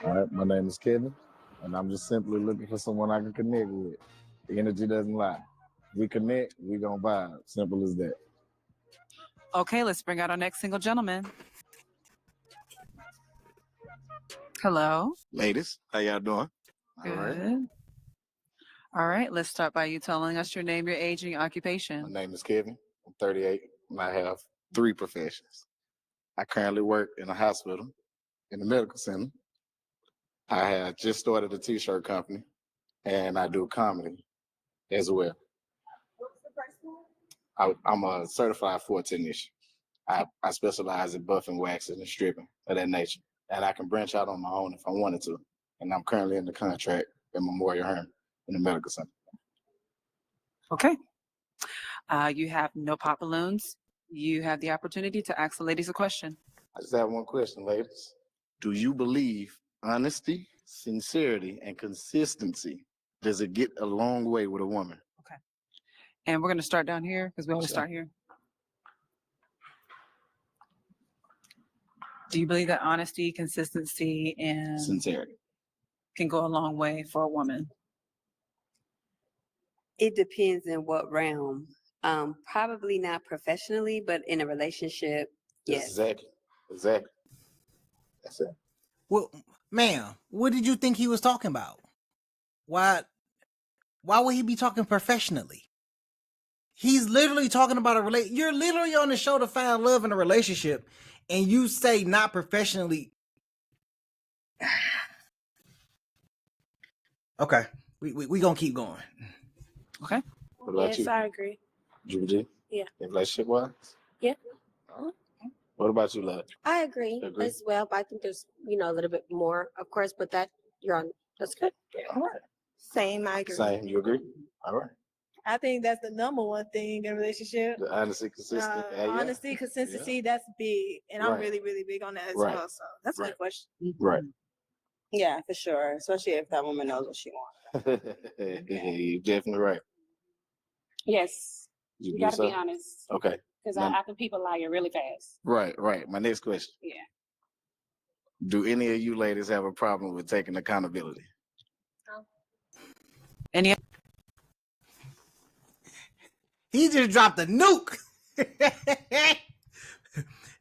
All right, my name is Kevin, and I'm just simply looking for someone I can connect with. The energy doesn't lie. We connect, we gonna vibe. Simple as that. Okay, let's bring out our next single gentleman. Hello. Ladies, how y'all doing? Good. All right. All right, let's start by you telling us your name, your age, and your My occupation. name is Kevin. I'm 38, and I have 3 professions. I currently work in a hospital, in the medical center. I have just started a t-shirt company, and I do comedy as well. I'm a certified foot technician. I specialize in buffing, waxing, and stripping of that nature. And I can branch out on my own if I wanted to. And I'm currently in the contract at Memorial Hermann in the medical center. Okay. You have no pop balloons. You have the opportunity to ask the ladies a question. I just have one question, ladies. Do you believe honesty, sincerity, and consistency, does it get a long way with a woman? Okay. And we're going to start down here because we always start here. Do you believe that honesty, consistency, and Sincerity. can go a long way for a woman? It depends in what realm. Probably not professionally, but in a relationship, yes. Exactly. That's it. Well, ma'am, what did you think he was talking about? Why would he be talking professionally? He's literally talking about you're literally on the show to find love in a relationship, and you say not professionally. Okay, we gonna keep going. Okay. What about Yes, you? I agree. Judy? Yeah. In relationship wise? Yeah. What about you, love? I agree as well, but I think there's, a little bit more, of course, but that's good. All right. Same, I agree. Same, you agree? All right. I think that's the number one thing in a relationship. The honesty, consistency. Honesty, consistency, that's big. And I'm Right. really, really big on that as Right. well. So that's a Right. good question. Right. Yeah, for sure. Especially if that woman knows what she wants. You're definitely right. Yes, You you do got to be so? honest Okay. because Now- I think people lie really fast. Right. My next question. Yeah. Do any of you ladies have a problem with taking accountability? Any? He just dropped a nuke.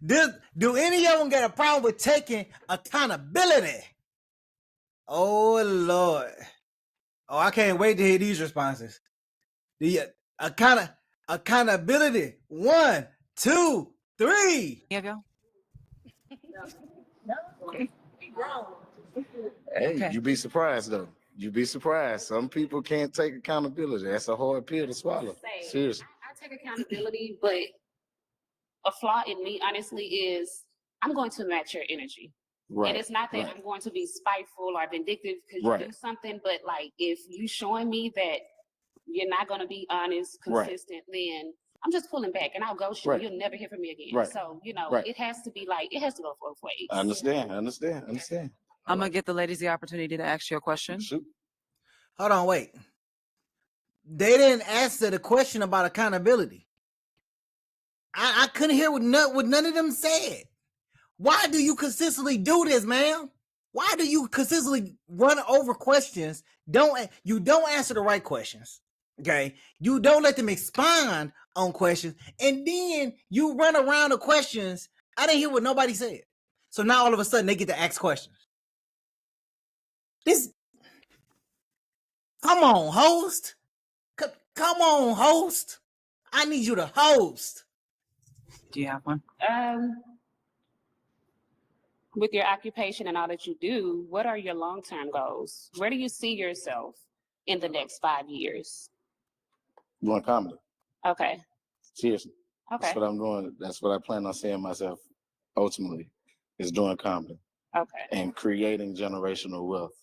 Do any of them get a problem with taking accountability? Oh Lord! Oh, I can't wait to hear these responses. The accountability. 1, 2, 3. Any of y'all? Hey, Okay. you'd be surprised though. You'd be surprised. Some people can't take accountability. That's a hard pill to swallow. Say, Seriously. I take accountability, but a flaw in me, honestly, is I'm going to match your energy. Right. And it's not that I'm going to be spiteful or vindictive because you do something, but like if you showing me that you're not going to be honest, consistent, then I'm just pulling back and I'll ghost you. Right. You'll never hear from me again. Right. So, Right. it has to be it has to go both ways. I understand. I'm going to give the ladies the opportunity to ask you a question. Shoot. Hold on, wait. They didn't answer the question about accountability. I couldn't hear what none of them said. Why do you consistently do this, ma'am? Why do you consistently run over questions? You don't answer the right questions. Okay? You don't let them expound on questions, and then you run around the questions. I didn't hear what nobody said. So now all of a sudden they get to ask questions. Come on, host. Come on, host. I need you to host. Do you have one? With your occupation and all that you do, what are your long-term goals? Where do you see yourself in the next 5 years? Doing comedy. Okay. Seriously. Okay. That's what I'm doing. That's what I plan on seeing myself ultimately, is doing comedy. Okay. And creating generational wealth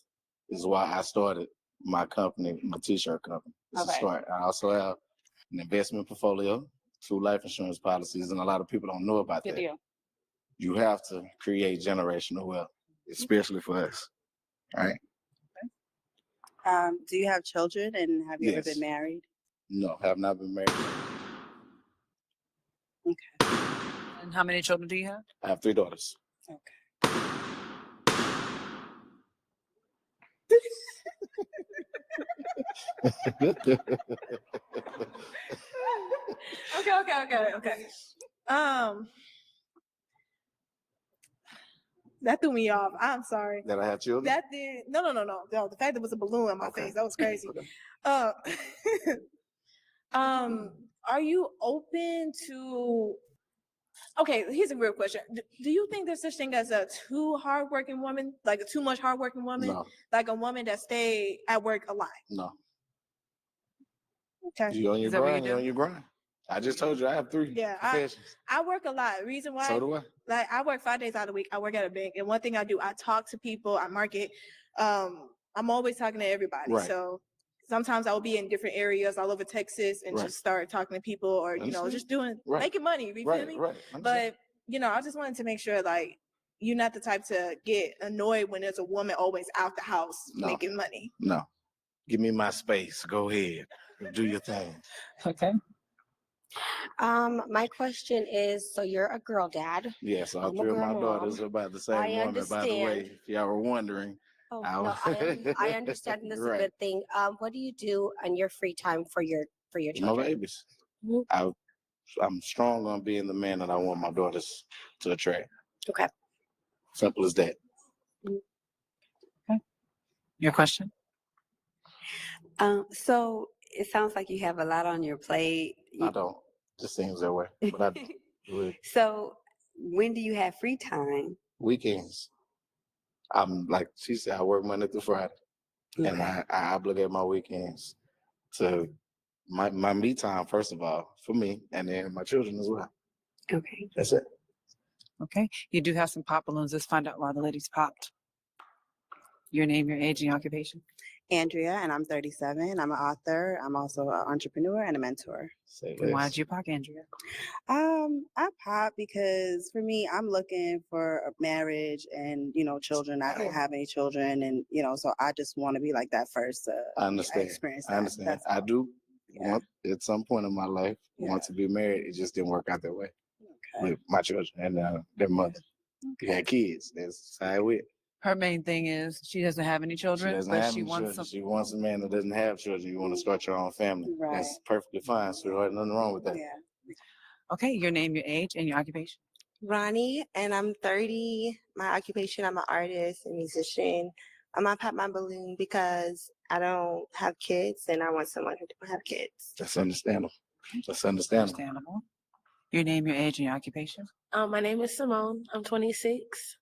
is why I started my company, my t-shirt company. It's a start. I also have an investment portfolio, 2 life insurance policies, and a lot of people don't know about Good that. deal. You have to create generational wealth, especially for us. All right? Do you have children and have you ever Yes. been married? No, have not been married. Okay. And how many children do you have? I have 3 daughters. Okay. Okay. That threw me off. I'm sorry. That I have children? That did no. The fact there was a balloon on my face, that was crazy. Okay. Uh, are you open to? Okay, here's a real question. Do you think there's such thing as a too hardworking woman, like a too much hardworking woman, No, like a woman that stay at work a lot? no. Okay. You on your Is that what you grind, you do? on your grind. I just told you I have 3 Yeah, professions. I work a lot. Reason why? So do I. Like I work 5 days out of the week. I work at a bank, and one thing I do, I talk to people. I market. I'm always talking to everybody. Right. So sometimes I will be in different areas all over Texas and Right. just start talking to people, or Understand. just doing Right. making money. You feel me? Right. But I just wanted to make sure like you're not the type to get annoyed when there's a woman always out the house No. making money. No. Give me my space. Go ahead. Do your thing. Okay. My question is, so you're a girl dad. Yes, all I'm a 3 of my girl daughters mom. are about the same I woman, by the way, understand. if y'all were wondering. Oh, I no, was- I understand, and this is a Right. good thing. What do you do on your free time for your My children? babies. Mhm. I'm strong on being the man that I want my daughters to attract. Okay. Simple as that. Your question? So it sounds like you have a lot on your plate. I don't. Just seems that way. But I do it So when do you have free time? weekends. I'm like she said, I work Monday through Friday. And Okay. I obligate my weekends to my me time, first of all, for me, and then my children as well. Okay. That's it. Okay. You do have some pop balloons. Let's find out why the ladies popped. Your name, your age, and your occupation. Andrea, and I'm 37. I'm an author. I'm also an entrepreneur and a mentor. Say And why less. did you pop, Andrea? I pop because for me, I'm looking for a marriage and children. I don't have any children, and so I just want to be like that first. I understand. Experience I that. understand. That's I all. do Yeah. want at some point in my life want to be married. It just didn't work out that way Okay. with my children and their mother. We had kids. That's how it went. Her main thing is she doesn't have any She children, doesn't but have she any wants children. some. She wants a man that doesn't have children. You want to start your own family. Right. That's perfectly fine, sweetheart. Nothing wrong with that. Yeah. Okay. Your name, your age, and your occupation. Ronnie, and I'm 30. My occupation, I'm an artist and musician. I pop my balloon because I don't have kids and I want someone who don't have kids. That's understandable. That's understandable. Understandable. Your name, your age, and your occupation. My name is Simone. I'm 26.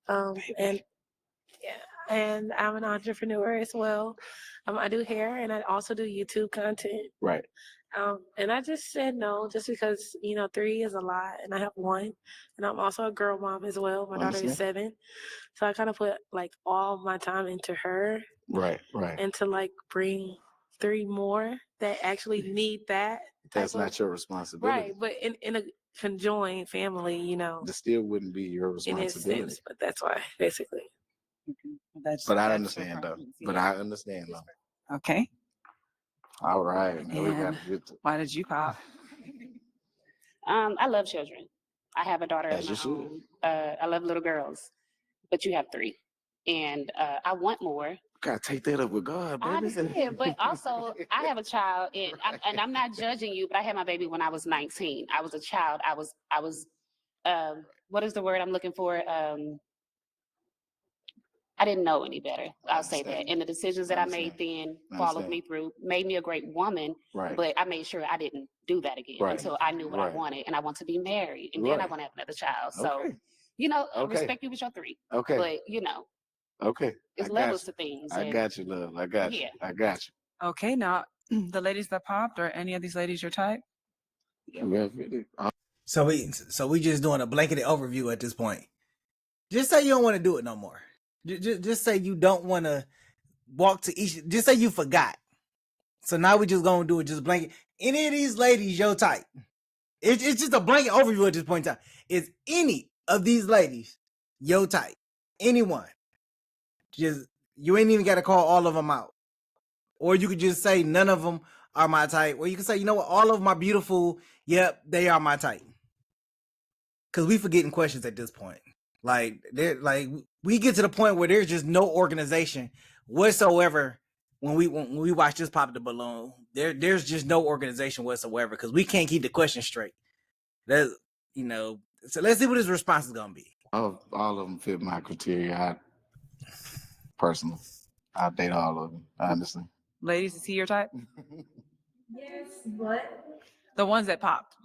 And I'm an entrepreneur as well. I do hair and I also do YouTube content. Right. And I just said no, just because 3 is a lot, and I have 1, and I'm also a girl mom as well. My daughter is 7, so I kind of put like all my time into her, Right. and to like bring 3 more that actually need that. That's type of- not your responsibility. right, but in a conjoined family, That still wouldn't be your in its responsibility. sense. But that's why, basically. But I understand though. But I understand though. Okay. All right. Now we got And to get to why did you pop? I love children. I have a daughter of As my you should. own. I love little girls, but you have 3, and I want more. Gotta take that up with God, I baby. understand, but also I have a child, and I'm not judging you, but I had my baby when I was 19. I was a child. I was. What is the word I'm looking for? I didn't know any better. I'll say that. And the decisions that I made then followed me through, made me a great woman. Right. But I made sure I didn't do that again Right. until I knew what I Right. wanted, and I want to be married, and then I Right. want to have another child. So, Okay. I Okay. respect you with your 3, Okay. but Okay. it's I levels got to things. you. I and- got you, love. I got you. Yeah. I got you. Okay. Now, the ladies that popped, or any of these ladies your type? So we just doing a blanketed overview at this point. Just say you don't want to do it no more. Just say you don't want to walk to each. Just say you forgot. So now we just gonna do it. Just blanket. Any of these ladies your type? It's just a blanket overview at this point in time. Is any of these ladies your type? Anyone? Just you ain't even got to call all of them out, or you could just say none of them are my type, or you can say, you know what, all of them are beautiful. Yep, they are my type. Because we forgetting questions at this point. Like we get to the point where there's just no organization whatsoever when we watch this pop the balloon, there's just no organization whatsoever because we can't keep the question straight. That's so let's see what his response is gonna be. All of them fit my criteria. Personally, I date all of them, honestly. Ladies, is he your type? Yes, but The ones that popped.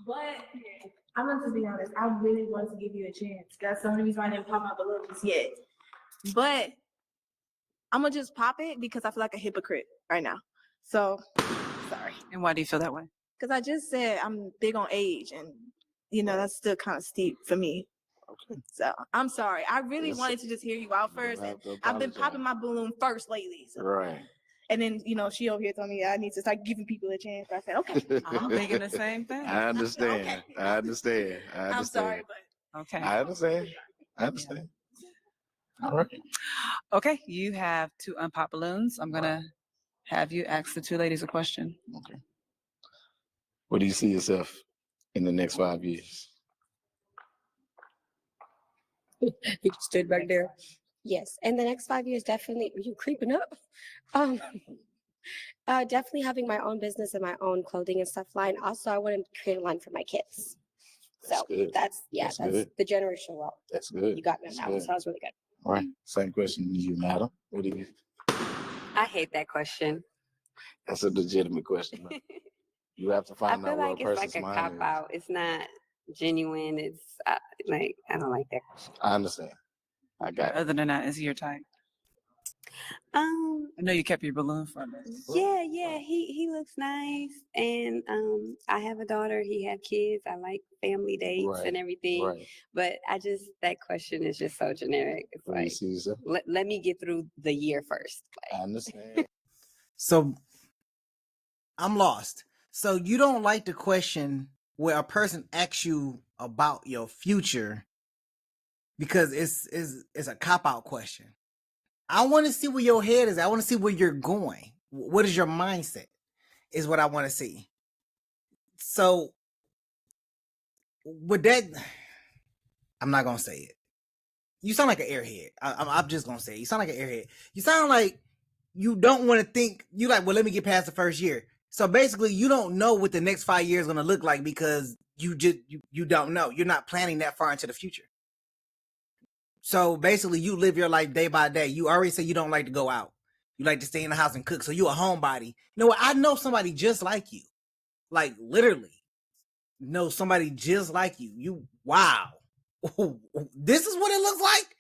I'm gonna just be honest. I really want to give you a chance. That's the only reason why I didn't pop my balloons yet. But I'm gonna just pop it because I feel like a hypocrite right now. So sorry. And why do you feel that way? Because I just said I'm big on age, and that's still kind of steep for me. Okay. So I'm sorry. I really wanted to just hear you out first. And I've been popping my balloon first lately. So. Right. And then, she over here told me I need to start giving people a chance. I said, okay. I'm thinking the same thing. I understand. Okay. I understand. I'm sorry, but Okay. I understand. All right. Okay, you have 2 unpopped balloons. I'm gonna have you ask the 2 ladies a question. Okay. Where do you see yourself in the next 5 years? You stood back there. Yes, in the next 5 years, definitely. Are you creeping up? Definitely having my own business and my own clothing and stuff line. Also, I want to create a line for my kids. So that's good. the generational wealth. That's good. You got me on that one, so that was really good. All right. Same question to you, madam. What do you? I hate that question. That's a legitimate question. You have to I find feel out like what a it's person's like a mind cop is. out. It's not genuine. It's like I don't like that question. I understand. I got it. Other than that, is he your type? I know you kept your balloon for me. Yeah. He looks nice, and I have a daughter. He have kids. I like family dates and everything. Right. But that question is just so generic. It's Where do you like see yourself? let me get through the year first. I understand. So I'm lost. So you don't like the question where a person asks you about your future because it's a cop-out question. I want to see where your head is. I want to see where you're going. What is your mindset is what I want to see. So with that, I'm not going to say it. You sound like an airhead. I'm just going to say it. You sound like an airhead. You sound like you don't want to think. You like, well, let me get past the first year. So basically, you don't know what the next 5 years is going to look like because you don't know. You're not planning that far into the future. So basically, you live your life day by day. You already said you don't like to go out. You like to stay in the house and cook. So you a homebody. You know what? I know somebody just like you. Like literally know somebody just like you. Wow. This is what it looks like?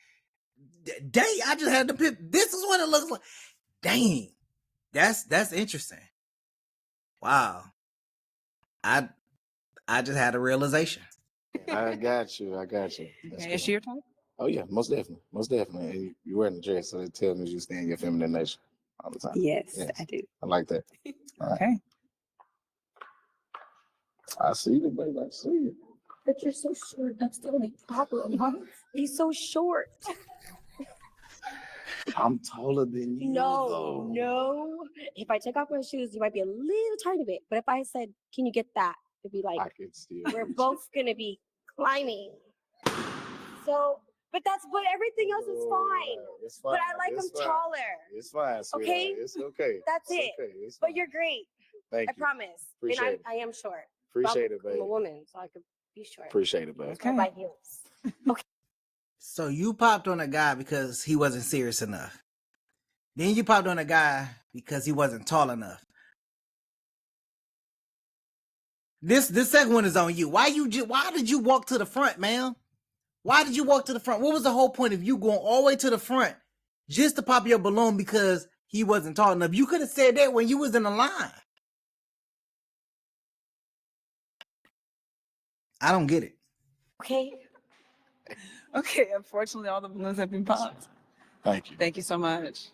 Dang, I just had to pick. This is what it looks like. Dang. That's interesting. Wow. I just had a realization. I got you. Okay, is she your type? Oh yeah, most definitely. You wearing a dress, so it tells me you stay in your feminine nature all the time. Yes, I do. I like that. All right. Okay. I see you, baby. I see you. But you're so short. That's the only problem. He's so short. I'm taller than you. No. If I take off my shoes, you might be a little tiny bit. But if I said, "Can you get that?" It'd be like I can still. we're both gonna be climbing. So, but everything else is fine. It's fine. But I like him taller. It's fine, sweetheart. Okay? It's okay. That's It's it. okay. It's But fine. you're great. Thank I you. promise. Appreciate And it. I am short. Appreciate I'm it, baby. a woman, so I could be short. Appreciate it, baby. Okay. My heels. So you popped on a guy because he wasn't serious enough. Then you popped on a guy because he wasn't tall enough. This second one is on you. Why did you walk to the front, man? Why did you walk to the front? What was the whole point of you going all the way to the front just to pop your balloon because he wasn't tall enough? You could have said that when you was in the line. I don't get it. Okay. Okay, unfortunately, all the balloons have been popped. Thank you. Thank you so much.